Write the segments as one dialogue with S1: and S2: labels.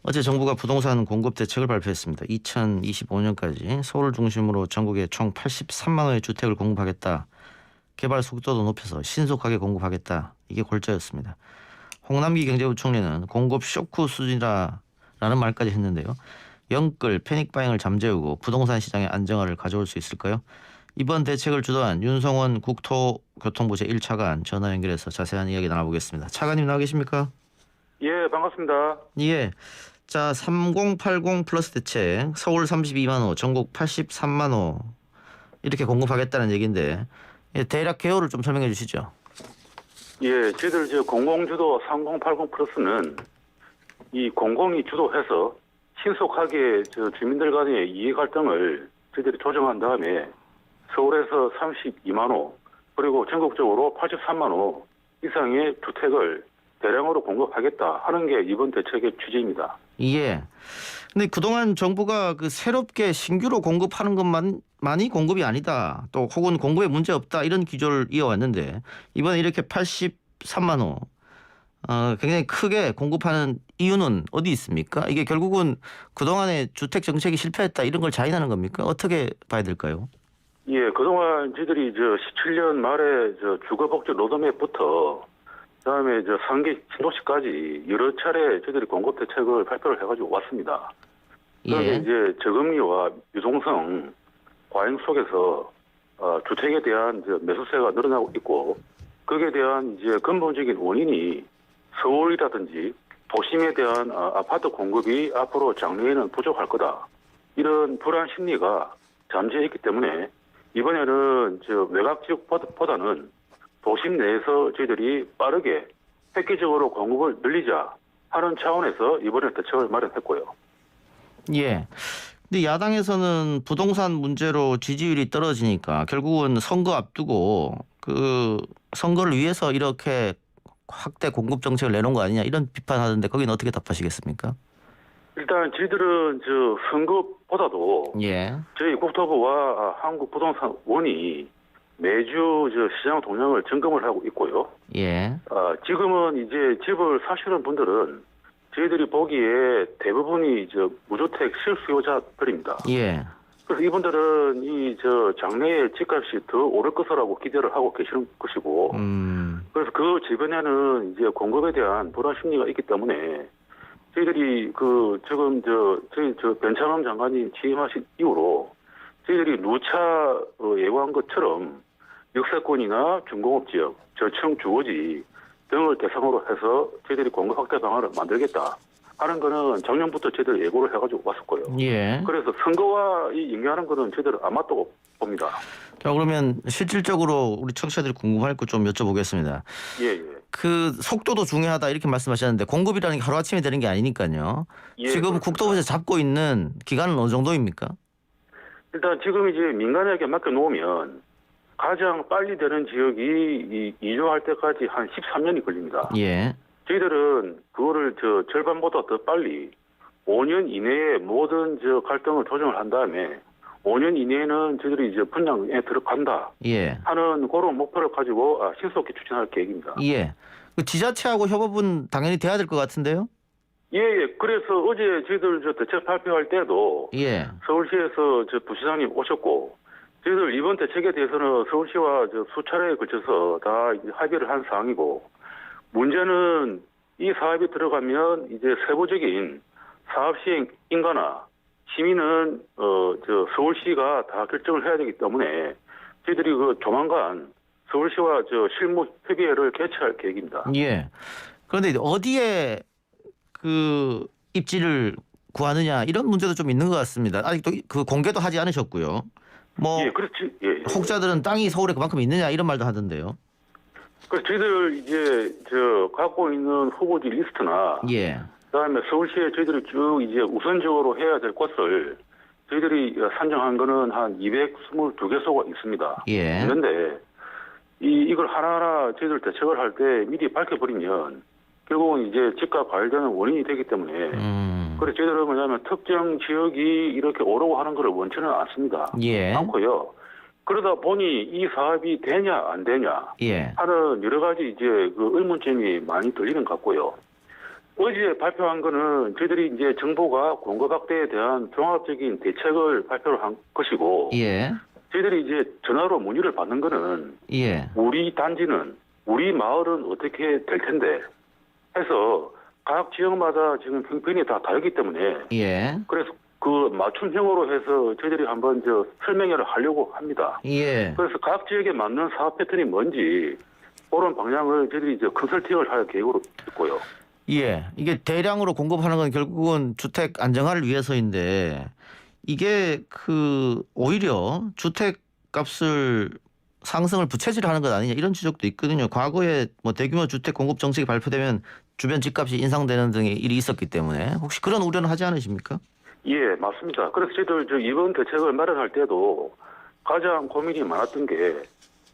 S1: 어제 정부가 부동산 공급 대책을 발표했습니다. 2025년까지 서울을 중심으로 전국에 총 83만 호의 주택을 공급하겠다. 개발 속도도 높여서 신속하게 공급하겠다. 이게 골자였습니다. 홍남기 경제부총리는 공급 쇼크 수준이라는 말까지 했는데요. 영끌 패닉바잉을 잠재우고 부동산 시장의 안정화를 가져올 수 있을까요? 이번 대책을 주도한 윤성원 국토교통부 제1차관 전화 연결해서 자세한 이야기 나눠보겠습니다. 차관님 나와 계십니까?
S2: 예, 반갑습니다.
S1: 예. 자, 3080 플러스 대책 서울 32만 호, 전국 83만 호 이렇게 공급하겠다는 얘기인데 대략 개요를 좀 설명해 주시죠.
S2: 예, 저희들 공공주도 3080 플러스는 이 공공이 주도해서 신속하게 주민들 간의 이해 갈등을 저희들이 조정한 다음에 서울에서 32만 호 그리고 전국적으로 83만 호 이상의 주택을 대량으로 공급하겠다 하는 게 이번 대책의 취지입니다.
S1: 예. 근데 그동안 정부가 그 새롭게 신규로 공급하는 것만이 공급이 아니다. 또 혹은 공급에 문제 없다 이런 기조를 이어왔는데 이번에 이렇게 83만 호 굉장히 크게 공급하는 이유는 어디 있습니까? 이게 결국은 그동안의 주택 정책이 실패했다 이런 걸 자인하는 겁니까? 어떻게 봐야 될까요?
S2: 예, 그동안 저희들이 17년 말에 주거복지 로드맵부터 그다음에 상계 신도시까지 여러 차례 저희들이 공급 대책을 발표를 해가지고 왔습니다. 그런데
S1: 예.
S2: 이제 저금리와 유동성 과잉 속에서 주택에 대한 매수세가 늘어나고 있고 거기에 대한 이제 근본적인 원인이 서울이라든지 도심에 대한 아파트 공급이 앞으로 장래에는 부족할 거다. 이런 불안 심리가 잠재해 있기 때문에 이번에는 외곽 지역보다는 도심 내에서 저희들이 빠르게 획기적으로 공급을 늘리자 하는 차원에서 이번에 대책을 마련했고요.
S1: 예. 근데 야당에서는 부동산 문제로 지지율이 떨어지니까 결국은 선거 앞두고 그 선거를 위해서 이렇게 확대 공급 정책을 내놓은 거 아니냐 이런 비판하던데 거기는 어떻게 답하시겠습니까?
S2: 일단 저희들은 선거보다도
S1: 예.
S2: 저희 국토부와 한국부동산원이 매주 시장 동향을 점검을 하고 있고요.
S1: 예.
S2: 지금은 이제 집을 사시는 분들은 저희들이 보기에 대부분이 무주택 실수요자들입니다.
S1: 예.
S2: 그래서 이분들은 장래에 집값이 더 오를 것이라고 기대를 하고 계시는 것이고, 그래서 그 주변에는 이제 공급에 대한 불안 심리가 있기 때문에 저희들이 지금 저희 변창흠 장관이 취임하신 이후로 저희들이 누차 예고한 것처럼 역세권이나 중공업 지역, 저층 주거지 등을 대상으로 해서 저희들이 공급 확대 방안을 만들겠다 하는 거는 작년부터 저희들 예고를 해가지고 왔었고요.
S1: 예.
S2: 그래서 선거와 연계하는 거는 저희들은 안 맞다고 봅니다.
S1: 자, 그러면 실질적으로 우리 청취자들이 궁금할 거 좀 여쭤보겠습니다.
S2: 예.
S1: 그 속도도 중요하다 이렇게 말씀하셨는데 공급이라는 게 하루아침에 되는 게 아니니까요.
S2: 예,
S1: 지금
S2: 그렇습니다.
S1: 국토부에서 잡고 있는 기간은 어느 정도입니까?
S2: 일단 지금 이제 민간에게 맡겨놓으면 가장 빨리 되는 지역이 이주할 때까지 한 13년이 걸립니다.
S1: 예.
S2: 저희들은 그거를 절반보다 더 빨리 5년 이내에 모든 갈등을 조정을 한 다음에 5년 이내에는 저희들이 이제 분양에 들어간다
S1: 예.
S2: 하는 그런 목표를 가지고 신속히 추진할 계획입니다.
S1: 예. 그 지자체하고 협업은 당연히 돼야 될 것 같은데요?
S2: 예. 그래서 어제 저희들 대책 발표할 때도
S1: 예.
S2: 서울시에서 부시장님 오셨고 저희들 이번 대책에 대해서는 서울시와 수차례에 걸쳐서 다 합의를 한 사항이고 문제는 이 사업이 들어가면 이제 세부적인 사업 시행 인가나 시민은 서울시가 다 결정을 해야 되기 때문에 저희들이 조만간 서울시와 실무 협의회를 개최할 계획입니다.
S1: 예. 그런데 어디에 그 입지를 구하느냐 이런 문제도 좀 있는 것 같습니다. 아직도 그 공개도 하지 않으셨고요. 뭐
S2: 예, 그렇지. 예.
S1: 혹자들은 땅이 서울에 그만큼 있느냐 이런 말도 하던데요.
S2: 그래서 저희들 이제 갖고 있는 후보지 리스트나
S1: 예. 그다음에
S2: 서울시에 저희들이 쭉 이제 우선적으로 해야 될 것을 저희들이 산정한 거는 한 222개소가 있습니다.
S1: 예.
S2: 있는데 이걸 하나하나 저희들 대책을 할 때 미리 밝혀버리면 결국은 이제 집값 과열되는 원인이 되기 때문에 그래서 저희들은 뭐냐면 특정 지역이 이렇게 오르고 하는 것을 원치는 않습니다.
S1: 예.
S2: 않고요. 그러다 보니 이 사업이 되냐 안 되냐
S1: 예.
S2: 하는 여러 가지 이제 의문점이 많이 들리는 것 같고요. 어제 발표한 거는 저희들이 이제 정부가 공급 확대에 대한 종합적인 대책을 발표를 한 것이고,
S1: 예.
S2: 저희들이 이제 전화로 문의를 받는 거는
S1: 예.
S2: 우리 단지는, 우리 마을은 어떻게 될 텐데 해서 각 지역마다 지금 형편이 다 다르기 때문에,
S1: 예.
S2: 그래서 그 맞춤형으로 해서 저희들이 한번 설명회를 하려고 합니다.
S1: 예.
S2: 그래서 각 지역에 맞는 사업 패턴이 뭔지 그런 방향을 저희들이 컨설팅을 할 계획으로 있고요.
S1: 예. 이게 대량으로 공급하는 건 결국은 주택 안정화를 위해서인데 이게 오히려 주택 값을 상승을 부채질하는 것 아니냐 이런 지적도 있거든요. 과거에 뭐 대규모 주택 공급 정책이 발표되면 주변 집값이 인상되는 등의 일이 있었기 때문에 혹시 그런 우려는 하지 않으십니까?
S2: 예, 맞습니다. 그래서 저희들 이번 대책을 마련할 때도 가장 고민이 많았던 게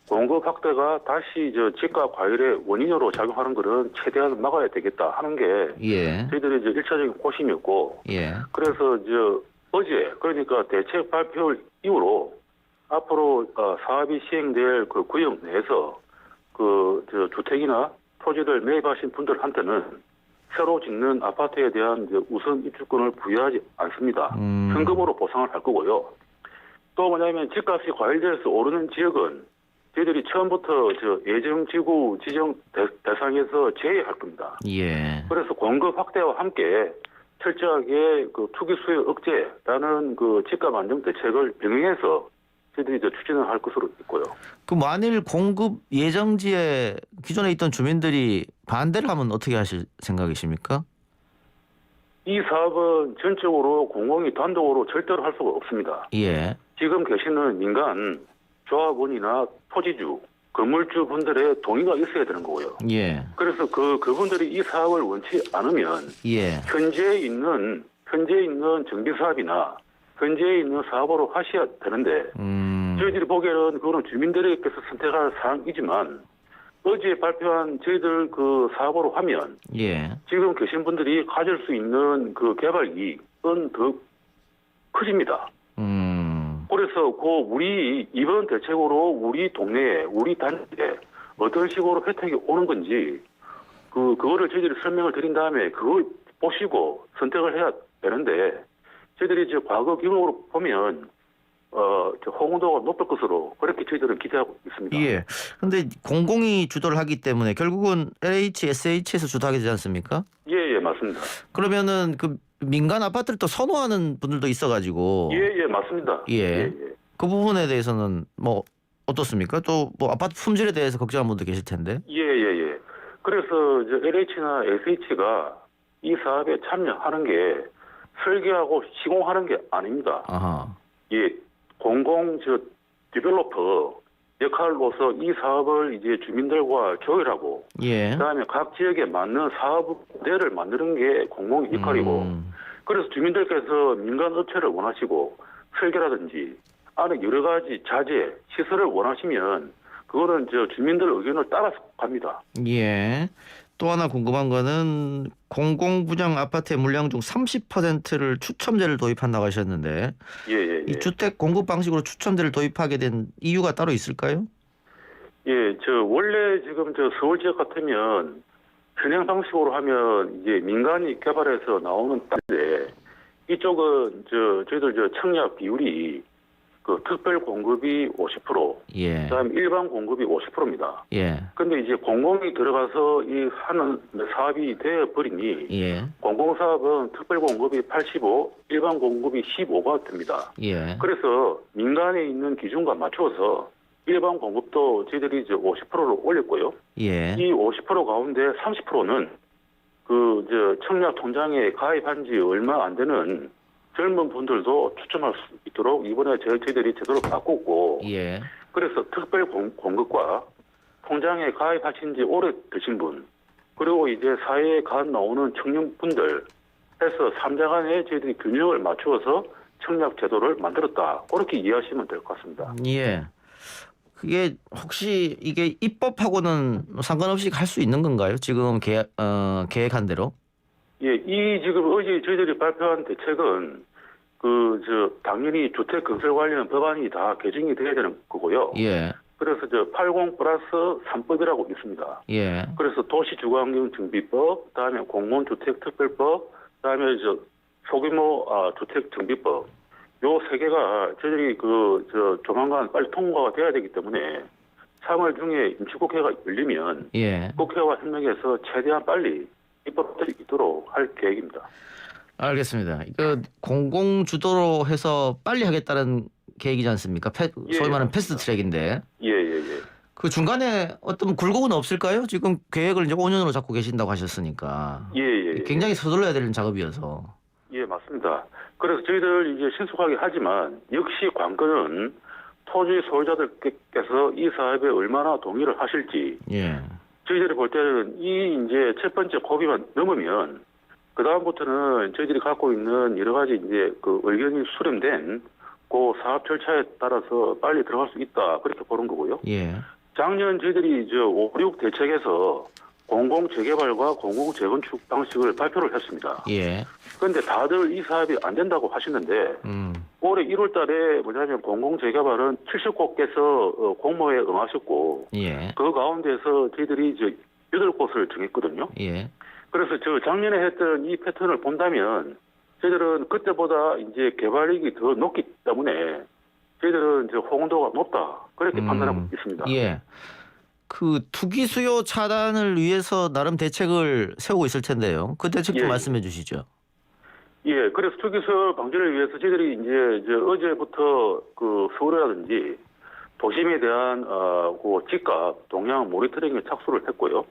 S2: 공급 확대가 다시 집값 과열의 원인으로 작용하는 것은 최대한 막아야 되겠다 하는 게
S1: 예.
S2: 저희들의 일차적인 고심이었고,
S1: 예.
S2: 그래서 어제 그러니까 대책 발표 이후로 앞으로 사업이 시행될 그 구역 내에서 주택이나 토지를 매입하신 분들한테는 새로 짓는 아파트에 대한 우선 입주권을 부여하지 않습니다. 현금으로 보상을 할 거고요. 또 뭐냐면 집값이 과열돼서 오르는 지역은 저희들이 처음부터 예정지구 지정 대상에서 제외할 겁니다.
S1: 예.
S2: 그래서 공급 확대와 함께 철저하게 투기 수요 억제라는 집값 안정 대책을 병행해서 저희들이 추진을 할 것으로 있고요.
S1: 만일 공급 예정지에 기존에 있던 주민들이 반대를 하면 어떻게 하실 생각이십니까?
S2: 이 사업은 전적으로 공공이 단독으로 절대로 할 수가 없습니다.
S1: 예.
S2: 지금 계시는 민간 조합원이나 토지주, 건물주 분들의 동의가 있어야 되는 거고요.
S1: 예.
S2: 그래서 그분들이 이 사업을 원치 않으면
S1: 예.
S2: 현재에 있는 정비 사업이나 현재에 있는 사업으로 하셔야 되는데 저희들이 보기에는 그거는 주민들에게서 선택할 사항이지만 어제 발표한 저희들 사업으로 하면
S1: 예.
S2: 지금 계신 분들이 가질 수 있는 개발 이익은 더 커집니다. 그래서 우리 이번 대책으로 우리 동네에 우리 단지에 어떤 식으로 혜택이 오는 건지 그거를 저희들이 설명을 드린 다음에 그걸 보시고 선택을 해야 되는데 저희들이 과거 경험으로 보면 호응도가 높을 것으로 그렇게 저희들은 기대하고 있습니다.
S1: 예. 근데 공공이 주도를 하기 때문에 결국은 LH, SH에서 주도하게 되지 않습니까?
S2: 예, 맞습니다.
S1: 그러면은 민간 아파트를 또 선호하는 분들도 있어가지고.
S2: 예, 맞습니다.
S1: 예. 그 부분에 대해서는 뭐 어떻습니까? 또 뭐 아파트 품질에 대해서 걱정하는 분도 계실 텐데.
S2: 예. 그래서 LH나 SH가 이 사업에 참여하는 게 설계하고 시공하는 게 아닙니다.
S1: 아하.
S2: 예, 공공 디벨로퍼 역할로서 이 사업을 이제 주민들과 조율하고,
S1: 예.
S2: 그다음에 각 지역에 맞는 사업대를 만드는 게 공공의 역할이고, 그래서 주민들께서 민간 업체를 원하시고 설계라든지 안에 여러 가지 자재 시설을 원하시면 그거는 주민들 의견을 따라서 갑니다.
S1: 예. 또 하나 궁금한 거는 공공분양 아파트의 물량 중 30%를 추첨제를 도입한다고 하셨는데
S2: 예.
S1: 이 주택 공급 방식으로 추첨제를 도입하게 된 이유가 따로 있을까요?
S2: 예, 원래 지금 서울 지역 같으면 현행 방식으로 하면 이제 민간이 개발해서 나오는 건데 이쪽은 저희들 청약 비율이 특별 공급이 50%,
S1: 예.
S2: 그다음에 일반 공급이 50%입니다.
S1: 예.
S2: 근데 이제 공공이 들어가서 하는 사업이 되어 버리니
S1: 예.
S2: 공공 사업은 특별 공급이 85, 일반 공급이 15가 됩니다.
S1: 예.
S2: 그래서 민간에 있는 기준과 맞춰서 일반 공급도 저희들이 50%로 올렸고요.
S1: 예.
S2: 이 50% 가운데 30%는 청약 통장에 가입한 지 얼마 안 되는 젊은 분들도 추첨할 수 있도록 이번에 저희들이 제도를 바꿨고,
S1: 예.
S2: 그래서 특별 공급과 통장에 가입하신 지 오래되신 분, 그리고 이제 사회에 갓 나오는 청년분들 해서 3자 간에 저희들이 균형을 맞추어서 청약 제도를 만들었다. 그렇게 이해하시면 될 것 같습니다.
S1: 예. 그게 혹시 이게 입법하고는 상관없이 할 수 있는 건가요? 지금 계획한 대로?
S2: 예, 지금 어제 저희들이 발표한 대책은 당연히 주택 건설 관련 법안이 다 개정이 돼야 되는 거고요.
S1: 예.
S2: 그래서 80 플러스 3법이라고 있습니다.
S1: 예.
S2: 그래서 도시주거환경정비법, 그다음에 공무원주택특별법, 그다음에 소규모 주택정비법 요 세 개가 저희들이 조만간 빨리 통과가 돼야 되기 때문에 3월 중에 임시국회가 열리면
S1: 예.
S2: 국회와 협력해서 최대한 빨리 입법될 수 있도록 할 계획입니다.
S1: 알겠습니다. 공공 주도로 해서 빨리 하겠다는 계획이지 않습니까?
S2: 예,
S1: 소위 말하는
S2: 맞습니다.
S1: 패스트 트랙인데
S2: 예.
S1: 그 중간에 어떤 굴곡은 없을까요? 지금 계획을 이제 5년으로 잡고 계신다고 하셨으니까
S2: 예.
S1: 굉장히 서둘러야 되는 작업이어서.
S2: 예, 맞습니다. 그래서 저희들 이제 신속하게 하지만 역시 관건은 토지 소유자들께서 이 사업에 얼마나 동의를 하실지.
S1: 예.
S2: 저희들이 볼 때는 이 이제 첫 번째 고비만 넘으면 그 다음부터는 저희들이 갖고 있는 여러 가지 이제 그 의견이 수렴된 그 사업 절차에 따라서 빨리 들어갈 수 있다 그렇게 보는 거고요.
S1: 예.
S2: 작년 저희들이 5.16 대책에서 공공재개발과 공공재건축 방식을 발표를 했습니다.
S1: 예.
S2: 그런데 다들 이 사업이 안 된다고 하시는데 올해 1월 달에 뭐냐면 공공재개발은 70곳께서 공모에 응하셨고
S1: 예.
S2: 그 가운데서 저희들이 8곳을 정했거든요.
S1: 예.
S2: 그래서 작년에 했던 이 패턴을 본다면 저희들은 그때보다 이제 개발력이 더 높기 때문에 저희들은 호응도가 높다 그렇게 판단하고 있습니다.
S1: 예. 그 투기 수요 차단을 위해서 나름 대책을 세우고 있을 텐데요. 그 대책 좀
S2: 예.
S1: 말씀해 주시죠.
S2: 예, 그래서 투기 수요 방지를 위해서 저희들이 이제 어제부터 그 서울이라든지 도심에 대한 그 집값 동향 모니터링에 착수를 했고요.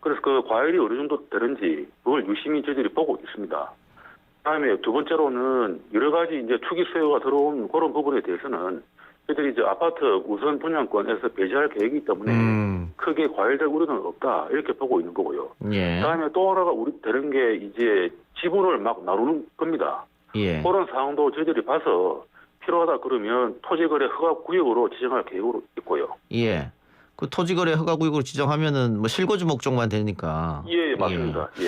S2: 그래서 그 과열이 어느 정도 되는지 그걸 유심히 저희들이 보고 있습니다. 그다음에 두 번째로는 여러 가지 이제 투기 수요가 들어온 그런 부분에 대해서는 저희들이 아파트 우선 분양권에서 배제할 계획이기 때문에 크게 과열될 우려는 없다 이렇게 보고 있는 거고요.
S1: 예.
S2: 그다음에 또 하나가 되는 게 이제 지분을 막 나누는 겁니다.
S1: 예.
S2: 그런 상황도 저희들이 봐서 필요하다 그러면 토지거래 허가구역으로 지정할 계획으로 있고요.
S1: 예. 그 토지거래 허가구역으로 지정하면은 뭐 실거주 목적만 되니까.
S2: 예, 맞습니다. 예.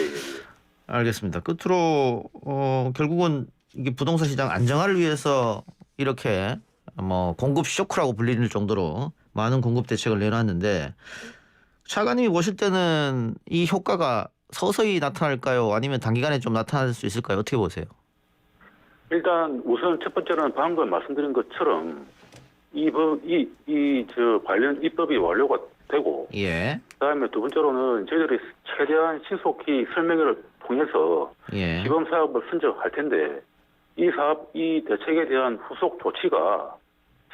S1: 알겠습니다. 끝으로 결국은 이게 부동산 시장 안정화를 위해서 이렇게 뭐 공급 쇼크라고 불리는 정도로 많은 공급 대책을 내놨는데 차관님이 보실 때는 이 효과가 서서히 나타날까요? 아니면 단기간에 좀 나타날 수 있을까요? 어떻게 보세요?
S2: 일단 우선 첫 번째는 방금 말씀드린 것처럼 관련 입법이 완료가 되고
S1: 예.
S2: 그다음에 두 번째로는 저희들이 최대한 신속히 설명회를 통해서
S1: 예.
S2: 시범 사업을 선정할 텐데 이 대책에 대한 후속 조치가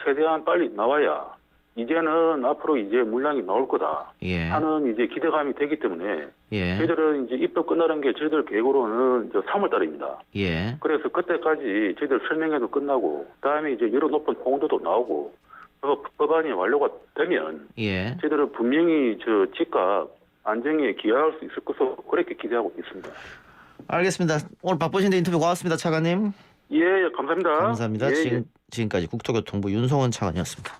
S2: 최대한 빨리 나와야 이제는 앞으로 이제 물량이 나올 거다
S1: 예.
S2: 하는 이제 기대감이 되기 때문에
S1: 예.
S2: 저희들은 이제 입법 끝나는 게 저희들 계획으로는 3월 달입니다.
S1: 예.
S2: 그래서 그때까지 저희들 설명회도 끝나고 그다음에 이제 여러 높은 홍도도 나오고 그 법안이 완료가 되면
S1: 예.
S2: 저희들은 분명히 집값 안정에 기여할 수 있을 것으로 그렇게 기대하고 있습니다.
S1: 알겠습니다. 오늘 바쁘신데 인터뷰 고맙습니다, 차관님.
S2: 예, 감사합니다.
S1: 감사합니다.
S2: 예.
S1: 지금까지 국토교통부 윤성원 차관이었습니다.